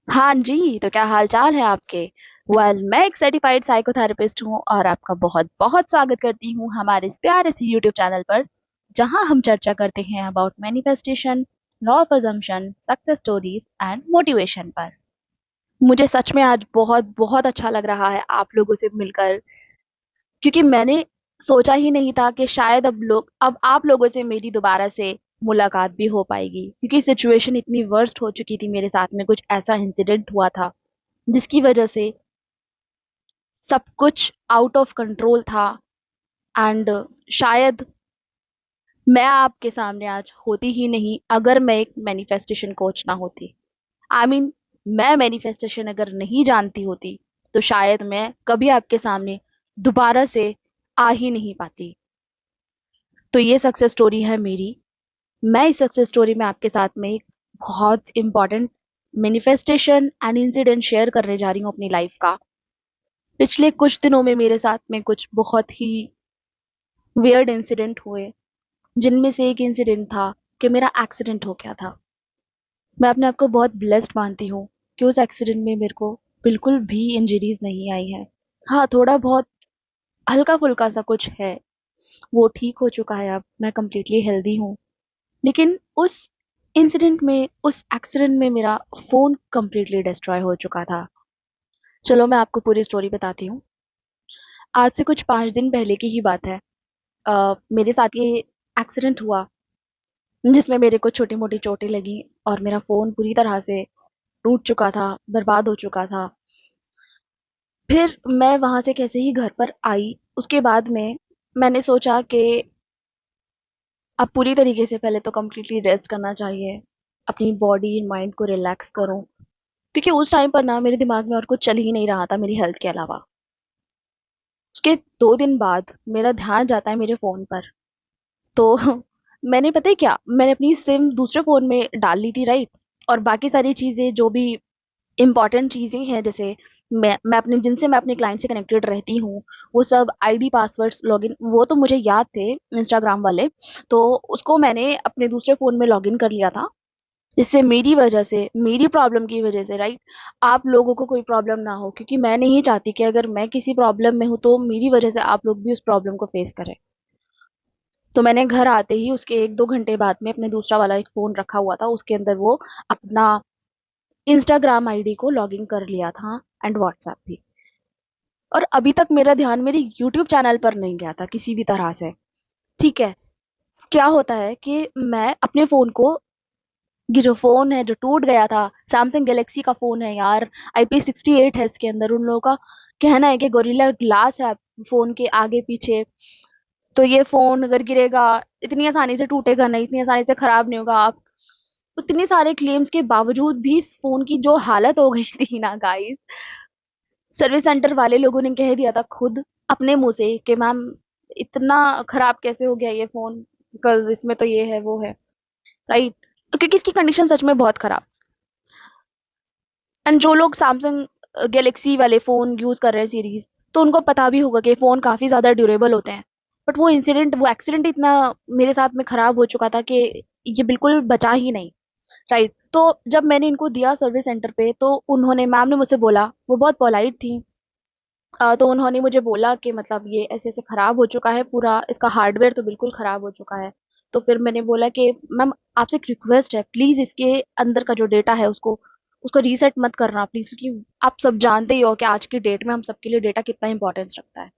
हाँ जी, तो क्या हाल चाल है आपके? मैं एक सर्टिफाइड साइकोथेरेपिस्ट हूँ और आपका बहुत बहुत स्वागत करती हूँ हमारे इस प्यारे से यूट्यूब चैनल पर, जहाँ हम चर्चा करते हैं about manifestation, law of assumption, success stories and motivation पर। मुझे सच में आज बहुत बहुत अच्छा लग रहा है आप लोगों से मिलकर, क्योंकि मैंने सोचा ही नहीं था कि शायद अब आप लोगों से मेरी दोबारा से मुलाकात भी हो पाएगी, क्योंकि सिचुएशन इतनी वर्स्ट हो चुकी थी मेरे साथ में। कुछ ऐसा इंसिडेंट हुआ था जिसकी वजह से सब कुछ आउट ऑफ कंट्रोल था। एंड शायद मैं आपके सामने आज होती ही नहीं अगर मैं एक मैनिफेस्टेशन कोच ना होती। आई I मीन मैं मैनिफेस्टेशन अगर नहीं जानती होती तो शायद मैं कभी आपके सामने दोबारा से आ ही नहीं पाती। तो ये सक्सेस स्टोरी है मेरी। मैं इस सक्सेस स्टोरी में आपके साथ में एक बहुत important manifestation and incident share करने जा रही हूँ अपनी लाइफ का। पिछले कुछ दिनों में मेरे साथ में कुछ बहुत ही वियर्ड इंसिडेंट हुए, जिनमें से एक इंसिडेंट था कि मेरा एक्सीडेंट हो गया था। मैं अपने आप को बहुत ब्लेस्ड मानती हूँ कि उस एक्सीडेंट में मेरे को बिल्कुल भी इंजरीज नहीं आई है। हाँ, थोड़ा बहुत हल्का फुल्का सा कुछ है, वो ठीक हो चुका है, अब मैं कंप्लीटली हेल्दी हूँ। लेकिन उस एक्सीडेंट में मेरा फोन कंप्लीटली डिस्ट्रॉय हो चुका था। चलो मैं आपको पूरी स्टोरी बताती हूँ। आज से कुछ 5 दिन पहले की ही बात है। मेरे साथ ये एक्सीडेंट हुआ जिसमें मेरे को छोटी मोटी चोटें लगी और मेरा फोन पूरी तरह से टूट चुका था, बर्बाद हो चुका था। फिर मैं वहां से कैसे ही घर पर आई, उसके बाद में मैंने सोचा कि अब पूरी तरीके से पहले तो कंप्लीटली रेस्ट करना चाहिए, अपनी बॉडी माइंड को रिलैक्स करूं, क्योंकि उस टाइम पर ना मेरे दिमाग में और कुछ चल ही नहीं रहा था मेरी हेल्थ के अलावा। उसके 2 दिन बाद मेरा ध्यान जाता है मेरे फोन पर। तो मैंने, पता है क्या, मैंने अपनी सिम दूसरे फोन में डाल ली थी, राइट। और बाकी सारी चीजें जो भी इंपॉर्टेंट चीजें हैं, जैसे मैं अपने क्लाइंट से कनेक्टेड रहती हूँ, वो सब आईडी पासवर्ड्स लॉगिन वो तो मुझे याद थे, इंस्टाग्राम वाले। तो उसको मैंने अपने दूसरे फोन में लॉगिन कर लिया था, जिससे मेरी वजह से, मेरी प्रॉब्लम की वजह से, राइट, आप लोगों को कोई प्रॉब्लम ना हो, क्योंकि मैं नहीं चाहती कि अगर मैं किसी प्रॉब्लम में हूँ तो मेरी वजह से आप लोग भी उस प्रॉब्लम को फेस करें। तो मैंने घर आते ही उसके 1-2 घंटे बाद में अपने दूसरा वाला एक फोन रखा हुआ था, उसके अंदर वो अपना इंस्टाग्राम आईडी को लॉगिन कर लिया था, एंड व्हाट्सएप भी। और अभी तक मेरा ध्यान मेरे यूट्यूब चैनल पर नहीं गया था किसी भी तरह से। ठीक है, क्या होता है कि मैं अपने फोन को, ये जो फोन है जो टूट गया था, सैमसंग गैलेक्सी का फोन है यार, IP68 है इसके अंदर। उन लोगों का कहना है कि गोरिल्ला ग्लास है फोन के आगे पीछे, तो ये फोन अगर गिरेगा इतनी आसानी से टूटेगा नहीं, इतनी आसानी से खराब नहीं होगा। आप उतने सारे क्लेम्स के बावजूद भी इस फोन की जो हालत हो गई थी ना गाइस, सर्विस सेंटर वाले लोगों ने कह दिया था खुद अपने मुंह से कि मैम इतना खराब कैसे हो गया ये फोन, बिकॉज इसमें तो ये है वो है, राइट। तो क्योंकि इसकी कंडीशन सच में बहुत खराब। एंड जो लोग सैमसंग गैलेक्सी वाले फोन यूज कर रहे हैं सीरीज, तो उनको पता भी होगा कि फोन काफी ज्यादा ड्यूरेबल होते हैं। बट वो एक्सीडेंट इतना मेरे साथ में खराब हो चुका था कि ये बिल्कुल बचा ही नहीं, राइट। तो जब मैंने इनको दिया सर्विस सेंटर पे, तो उन्होंने, मैम ने मुझसे बोला, वो बहुत पोलाइट थी। तो उन्होंने मुझे बोला कि मतलब ये ऐसे ऐसे खराब हो चुका है पूरा, इसका हार्डवेयर तो बिल्कुल खराब हो चुका है। तो फिर मैंने बोला कि मैम आपसे एक रिक्वेस्ट है, प्लीज इसके अंदर का जो डेटा है उसको उसको रीसेट मत करना प्लीज, क्योंकि आप सब जानते ही हो कि आज की डेट में हम सबके लिए डेटा कितना इंपॉर्टेंस रखता है।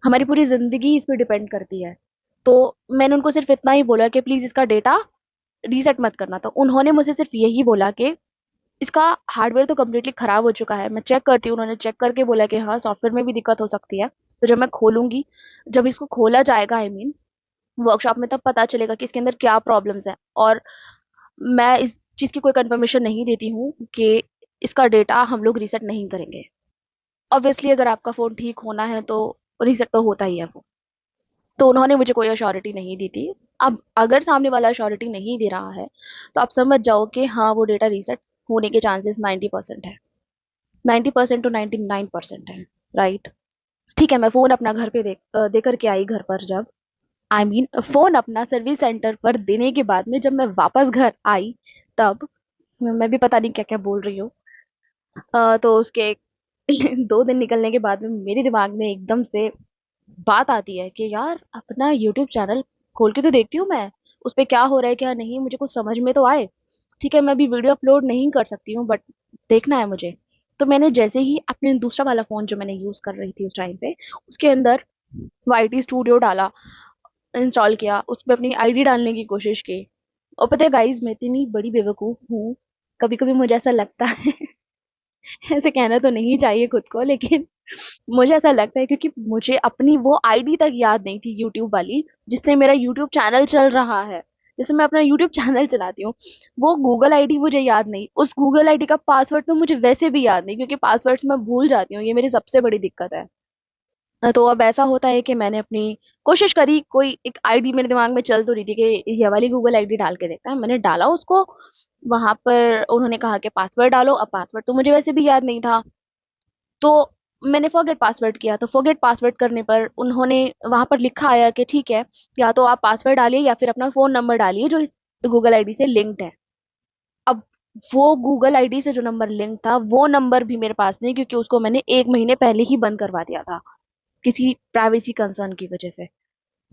हमारी पूरी जिंदगी इस पे डिपेंड करती है। तो मैंने उनको सिर्फ इतना ही बोला कि प्लीज इसका डेटा रीसेट मत करना। तो उन्होंने मुझे सिर्फ यही बोला कि इसका हार्डवेयर तो कम्प्लीटली खराब हो चुका है, मैं चेक करती हूँ। उन्होंने चेक करके बोला कि हाँ, सॉफ्टवेयर में भी दिक्कत हो सकती है। तो जब मैं खोलूंगी, जब इसको खोला जाएगा, आई मीन वर्कशॉप में, तब पता चलेगा कि इसके अंदर क्या प्रॉब्लम्स हैं। और मैं इस चीज़ की कोई कंफर्मेशन नहीं देती हूँ कि इसका डेटा हम लोग रीसेट नहीं करेंगे। ऑब्वियसली अगर आपका फ़ोन ठीक होना है तो रीसेट तो होता ही है वो। तो उन्होंने मुझे कोई अश्योरिटी नहीं दी थी। अब अगर सामने वाला अश्योरिटी नहीं दे रहा है, तो आप समझ जाओ कि हाँ, वो डेटा रीसेट होने के चांसेस 90% है। 90% टू 99% है, राइट। ठीक है, मैं फोन अपना घर पे दे करके आई घर पर। जब, आई मीन फोन अपना सर्विस सेंटर पर देने के बाद में जब मैं वापस घर आई, तब मैं भी पता नहीं क्या क्या बोल रही हूँ। तो उसके 2 दिन निकलने के बाद में मेरे दिमाग में एकदम से बात आती है कि यार अपना यूट्यूब चैनल खोल के तो देखती हूँ मैं, उस पे क्या हो रहा है क्या नहीं मुझे कुछ समझ में तो आए। ठीक है, मैं अभी वीडियो अपलोड नहीं कर सकती हूँ बट देखना है मुझे। तो मैंने जैसे ही अपने दूसरा वाला फोन जो मैंने यूज कर रही थी उस टाइम पे, उसके अंदर वाईटी स्टूडियो डाला, इंस्टॉल किया, उसमें अपनी आईडी डालने की कोशिश की। और पता है गाइस, मैं इतनी बड़ी बेवकूफ हूँ, कभी कभी मुझे ऐसा लगता है ऐसे कहना तो नहीं चाहिए खुद को, लेकिन मुझे ऐसा लगता है क्योंकि मुझे अपनी वो आईडी तक याद नहीं थी यूट्यूब वाली, जिससे मेरा यूट्यूब चैनल चल रहा है, जिससे मैं अपना यूट्यूब चैनल चलाती हूँ। वो गूगल आईडी मुझे याद नहीं, उस गूगल आईडी का पासवर्ड तो मुझे वैसे भी याद नहीं, क्योंकि पासवर्ड्स मैं भूल जाती हूँ, ये मेरी सबसे बड़ी दिक्कत है। तो अब ऐसा होता है कि मैंने अपनी कोशिश करी, कोई एक आईडी मेरे दिमाग में चल तो रही थी कि ये वाली गूगल आईडी डाल के देखता है, मैंने डाला उसको। वहां पर उन्होंने कहा कि पासवर्ड डालो, अब पासवर्ड तो मुझे वैसे भी याद नहीं था। तो मैंने फॉरगेट पासवर्ड किया, तो फॉरगेट पासवर्ड करने पर उन्होंने वहां पर लिखा आया कि ठीक है, या तो आप पासवर्ड डालिए या फिर अपना फोन नंबर डालिए जो इस गूगल आईडी से लिंक्ड है। अब वो गूगल आईडी से जो नंबर लिंक था वो नंबर भी मेरे पास नहीं, क्योंकि उसको मैंने 1 महीने पहले ही बंद करवा दिया था किसी प्राइवेसी कंसर्न की वजह से।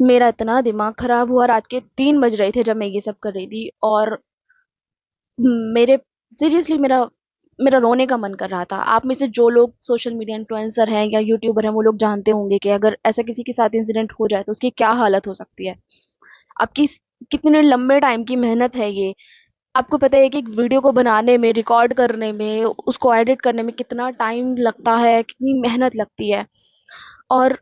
मेरा इतना दिमाग खराब हुआ, रात के 3 बज रहे थे जब मैं ये सब कर रही थी, और मेरे सीरियसली मेरा मेरा रोने का मन कर रहा था। आप में से जो लोग सोशल मीडिया इन्फ्लुएंसर हैं या यूट्यूबर हैं वो लोग जानते होंगे कि अगर ऐसा किसी के साथ इंसिडेंट हो जाए तो उसकी क्या हालत हो सकती है। आपकी कितने लंबे टाइम की मेहनत है ये। आपको पता है कि एक वीडियो को बनाने में, रिकॉर्ड करने में, उसको एडिट करने में कितना टाइम लगता है, कितनी मेहनत लगती है। और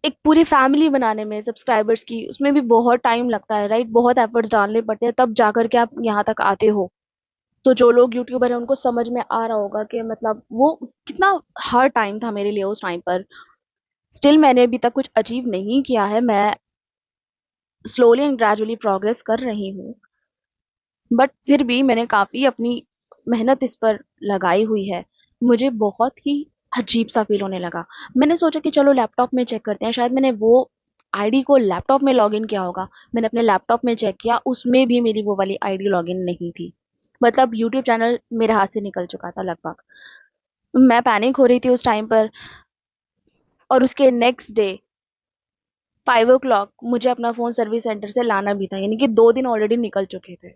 एक पूरी फैमिली बनाने में सब्सक्राइबर्स की, उसमें भी बहुत टाइम लगता है, राइट? बहुत एफर्ट्स डालने पड़ते हैं तब जाकर के आप यहाँ तक आते हो। तो जो लोग यूट्यूबर हैं उनको समझ में आ रहा होगा कि मतलब वो कितना हार्ड टाइम था मेरे लिए उस टाइम पर। स्टिल मैंने अभी तक कुछ अचीव नहीं किया है, मैं स्लोली एंड ग्रेजुअली प्रोग्रेस कर रही हूँ, बट फिर भी मैंने काफी अपनी मेहनत इस पर लगाई हुई है। मुझे बहुत ही अजीब सा फील होने लगा। मैंने सोचा कि चलो लैपटॉप में चेक करते हैं, शायद मैंने वो आईडी को लैपटॉप में लॉगिन किया होगा। मैंने अपने लैपटॉप में चेक किया, उसमें भी मेरी वो वाली आईडी लॉगिन नहीं थी। मतलब यूट्यूब चैनल मेरे हाथ से निकल चुका था लगभग। मैं पैनिक हो रही थी उस टाइम पर। और उसके नेक्स्ट डे 5 o'clock मुझे अपना फोन सर्विस सेंटर से लाना भी था, यानी कि 2 दिन ऑलरेडी निकल चुके थे।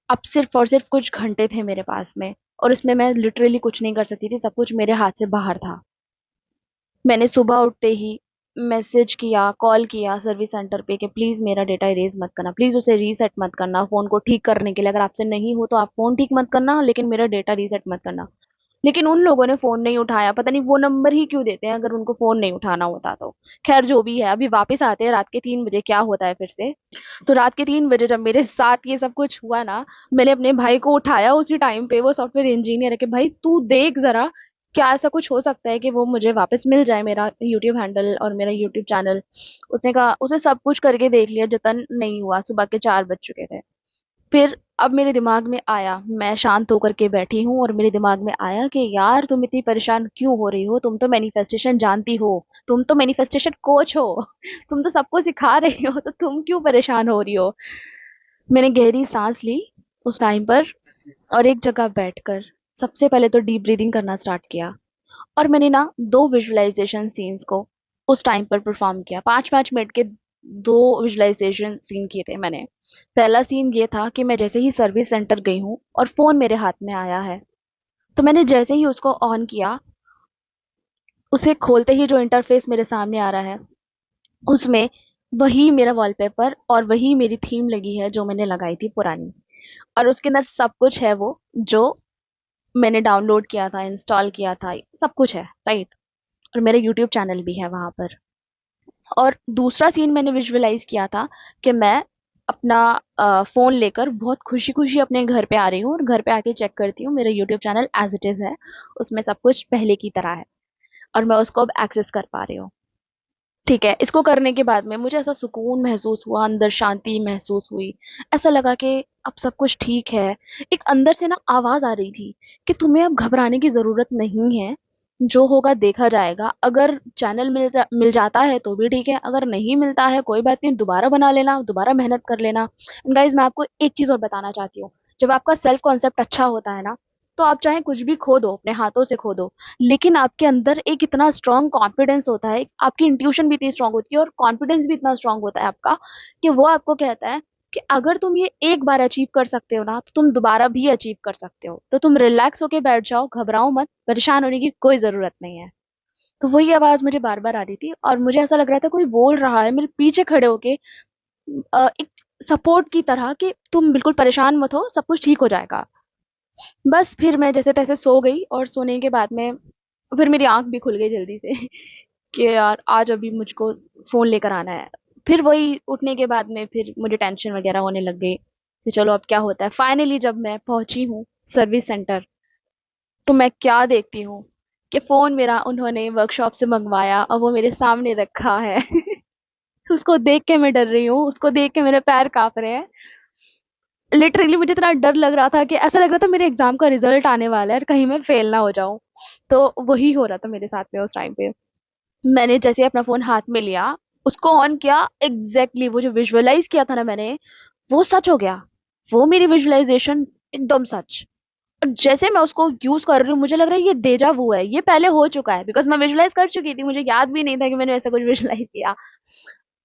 अब सिर्फ और सिर्फ कुछ घंटे थे मेरे पास में, और उसमें मैं लिटरली कुछ नहीं कर सकती थी, सब कुछ मेरे हाथ से बाहर था। मैंने सुबह उठते ही मैसेज किया, कॉल किया सर्विस सेंटर पे कि प्लीज मेरा डेटा इरेज मत करना, प्लीज उसे रीसेट मत करना, फोन को ठीक करने के लिए अगर आपसे नहीं हो तो आप फोन ठीक मत करना, लेकिन मेरा डेटा रीसेट मत करना। लेकिन उन लोगों ने फोन नहीं उठाया, पता नहीं वो नंबर ही क्यों देते हैं अगर उनको फोन नहीं उठाना होता तो। खैर जो भी है, अभी वापस आते हैं रात के 3 बजे, क्या होता है फिर से। तो रात के 3 बजे जब मेरे साथ ये सब कुछ हुआ ना, मैंने अपने भाई को उठाया उसी टाइम पे, वो सॉफ्टवेयर इंजीनियर है, कि भाई तू देख जरा, क्या ऐसा कुछ हो सकता है कि वो मुझे वापस मिल जाए, मेरा यूट्यूब हैंडल और मेरा यूट्यूब चैनल। उसने कहा, उसे सब कुछ करके देख लिया, जतन नहीं हुआ, सुबह के 4 बज चुके थे। फिर अब मेरे दिमाग में आया, मैं शांत होकर के बैठी हूँ और मेरे दिमाग में आया कि यार तुम इतनी परेशान क्यों हो रही हो, तुम तो मैनिफेस्टेशन जानती हो, तुम तो मैनिफेस्टेशन कोच हो, तुम तो सबको सिखा रही हो, तो तुम क्यों परेशान हो रही हो। मैंने गहरी सांस ली उस टाइम पर, और एक जगह बैठकर सबसे पहले तो डीप ब्रीदिंग करना स्टार्ट किया। और मैंने ना 2 विजुअलाइजेशन सीन्स को उस टाइम पर परफॉर्म किया, 5-5 मिनट के 2 विजुअलाइजेशन सीन किए थे मैंने। पहला सीन ये था कि मैं जैसे ही सर्विस सेंटर गई हूँ और फोन मेरे हाथ में आया है, तो मैंने जैसे ही उसको ऑन किया, उसे खोलते ही जो इंटरफेस मेरे सामने आ रहा है, उसमें वही मेरा वॉलपेपर और वही मेरी थीम लगी है जो मैंने लगाई थी पुरानी। और उसके अंदर सब कुछ है वो जो मैंने डाउनलोड किया था, इंस्टॉल किया था, सब कुछ है, राइट? और मेरा यूट्यूब चैनल भी है वहां पर। और दूसरा सीन मैंने विजुअलाइज किया था कि मैं अपना फोन लेकर बहुत खुशी खुशी अपने घर पे आ रही हूँ, और घर पे आके चेक करती हूँ मेरा YouTube channel as it is है, उसमें सब कुछ पहले की तरह है, और मैं उसको अब एक्सेस कर पा रही हूँ। ठीक है, इसको करने के बाद में मुझे ऐसा सुकून महसूस हुआ, अंदर शांति महसूस हुई। ऐसा लगा कि अब सब कुछ ठीक है। एक अंदर से ना आवाज आ रही थी कि तुम्हें अब घबराने की जरूरत नहीं है, जो होगा देखा जाएगा, अगर चैनल मिल जाता है तो भी ठीक है, अगर नहीं मिलता है कोई बात नहीं, दोबारा बना लेना, दोबारा मेहनत कर लेना। गाइज मैं आपको एक चीज और बताना चाहती हूँ, जब आपका सेल्फ कॉन्सेप्ट अच्छा होता है ना, तो आप चाहे कुछ भी खो दो, अपने हाथों से खो दो, लेकिन आपके अंदर एक इतना स्ट्रांग कॉन्फिडेंस होता है, आपकी इंट्यूशन भी इतनी स्ट्रांग होती है और कॉन्फिडेंस भी इतना स्ट्रांग होता है आपका, कि वो आपको कहता है कि अगर तुम ये एक बार अचीव कर सकते हो ना, तो तुम दोबारा भी अचीव कर सकते हो। तो तुम रिलैक्स होके बैठ जाओ, घबराओ मत, परेशान होने की कोई जरूरत नहीं है। तो वही आवाज मुझे बार बार आ रही थी और मुझे ऐसा लग रहा था कोई बोल रहा है मेरे पीछे खड़े होके, एक सपोर्ट की तरह, कि तुम बिल्कुल परेशान मत हो, सब कुछ ठीक हो जाएगा। बस फिर मैं जैसे तैसे सो गई और सोने के बाद में फिर मेरी आंख भी खुल गई जल्दी से कि यार आज अभी मुझको फोन लेकर आना है। फिर वही उठने के बाद में फिर मुझे टेंशन वगैरह होने लग गई कि चलो अब क्या होता है। फाइनली जब मैं पहुंची हूँ सर्विस सेंटर, तो मैं क्या देखती हूँ कि फोन मेरा उन्होंने वर्कशॉप से मंगवाया और वो मेरे सामने रखा है उसको देख के मैं डर रही हूँ, उसको देख के मेरे पैर कांप रहे हैं। लिटरली मुझे इतना डर लग रहा था कि ऐसा लग रहा था मेरे एग्जाम का रिजल्ट आने वाला है और कहीं मैं फेल ना हो जाऊं। तो वही हो रहा था मेरे साथ में उस टाइम पे। मैंने जैसे अपना फोन हाथ में लिया, उसको ऑन किया, एग्जैक्टली वो जो विजुअलाइज किया था ना मैंने, वो सच हो गया। वो मेरी विजुअलाइजेशन एकदम सच। और जैसे मैं उसको यूज कर रही हूँ, मुझे लग रहा है ये डेजा वू है, ये पहले हो चुका है, बिकॉज मैं विजुअलाइज कर चुकी थी, मुझे याद भी नहीं था कि मैंने ऐसा कुछ विजुअलाइज किया।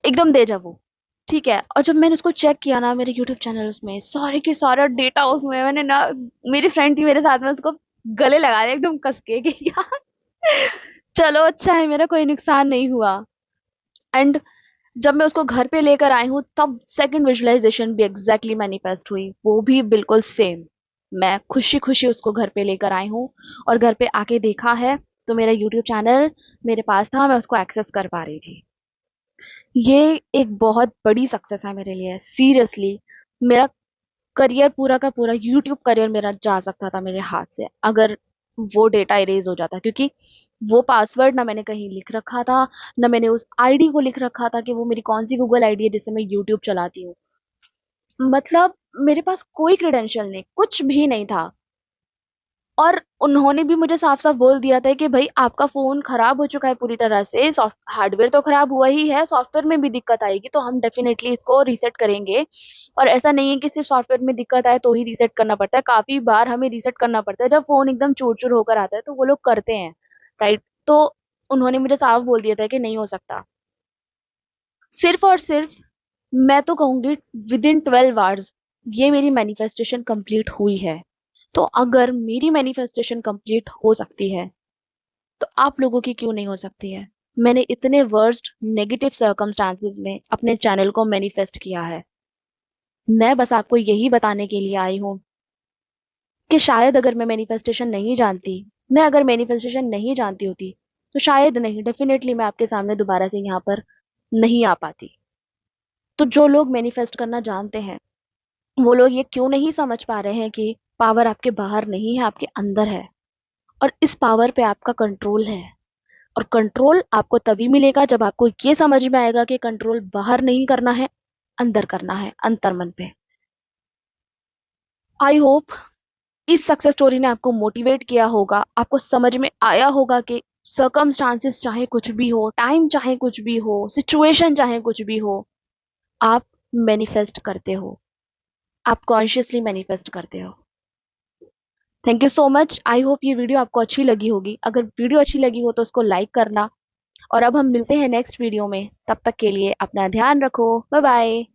एकदम डेजा वू। ठीक है, और जब मैंने उसको चेक किया ना, मेरे यूट्यूब चैनल उसमें सारे के सारा डेटा उसमें, मैंने ना, मेरी फ्रेंड थी मेरे साथ में, उसको गले लगा लिया एकदम कस के कि यार चलो अच्छा है मेरा कोई नुकसान नहीं हुआ। एंड जब मैं उसको घर पे लेकर आई हूँ, तब सेकंड विजुअलाइजेशन भी एग्जैक्टली मैनिफेस्ट हुई, वो भी बिल्कुल सेम। मैं खुशी खुशी उसको घर पे लेकर आई हूँ और घर पे आके देखा है तो मेरा यूट्यूब चैनल मेरे पास था, मैं उसको एक्सेस कर पा रही थी। ये एक बहुत बड़ी सक्सेस है मेरे लिए, सीरियसली। मेरा करियर पूरा का पूरा, यूट्यूब करियर मेरा जा सकता था मेरे हाथ से, अगर वो डेटा इरेज हो जाता, क्योंकि वो पासवर्ड ना मैंने कहीं लिख रखा था, ना मैंने उस आईडी को लिख रखा था कि वो मेरी कौन सी गूगल आईडी है जिससे मैं यूट्यूब चलाती हूँ। मतलब मेरे पास कोई क्रेडेंशियल नहीं, कुछ भी नहीं था। और उन्होंने भी मुझे साफ-साफ बोल दिया था कि भई आपका फ़ोन खराब हो चुका है पूरी तरह से, सॉफ्ट हार्डवेयर तो खराब हुआ ही है, सॉफ्टवेयर में भी दिक्कत आएगी तो हम डेफ़िनेटली इसको रीसेट करेंगे। और ऐसा नहीं है कि सिर्फ़ सॉफ्टवेयर में दिक्कत आए तो ही रीसेट करना पड़ता है, काफ़ी बार हमें रीसेट करना पड़ता है। जब फ़ोन एकदम चूर-चूर होकर आता है तो वो लोग करते हैं, राइट? तो उन्होंने मुझे साफ बोल दिया था कि नहीं हो सकता। सिर्फ़ और सिर्फ़ मैं तो कहूँगी विदिन 12 आवर्स ये मेरी मैनिफेस्टेशन कंप्लीट हुई है। तो अगर मेरी मैनिफेस्टेशन कंप्लीट हो सकती है, तो आप लोगों की क्यों नहीं हो सकती है? मैंने इतने वर्स्ट नेगेटिव सर्कमस्टांसेस में अपने चैनल को मैनिफेस्ट किया है। मैं बस आपको यही बताने के लिए आई हूँ कि शायद अगर मैं मैनिफेस्टेशन नहीं जानती, मैं अगर मैनिफेस्टेशन नहीं जानती होती, तो शायद नहीं, डेफिनेटली मैं आपके सामने दोबारा से यहाँ पर नहीं आ पाती। तो जो लोग मैनिफेस्ट करना जानते हैं, वो लोग ये क्यों नहीं समझ पा रहे हैं कि पावर आपके बाहर नहीं है, आपके अंदर है। और इस पावर पे आपका कंट्रोल है। और कंट्रोल आपको तभी मिलेगा जब आपको ये समझ में आएगा कि कंट्रोल बाहर नहीं करना है, अंदर करना है, अंतर्मन पे। आई होप इस सक्सेस स्टोरी ने आपको मोटिवेट किया होगा, आपको समझ में आया होगा कि सर्कमस्टांसेस चाहे कुछ भी हो, टाइम चाहे कुछ भी हो, सिचुएशन चाहे कुछ भी हो, आप मैनिफेस्ट करते हो, आप कॉन्शियसली मैनिफेस्ट करते हो। Thank you so much. I hope ये वीडियो आपको अच्छी लगी होगी। अगर वीडियो अच्छी लगी हो तो उसको लाइक करना। और अब हम मिलते हैं नेक्स्ट वीडियो में, तब तक के लिए अपना ध्यान रखो। Bye bye.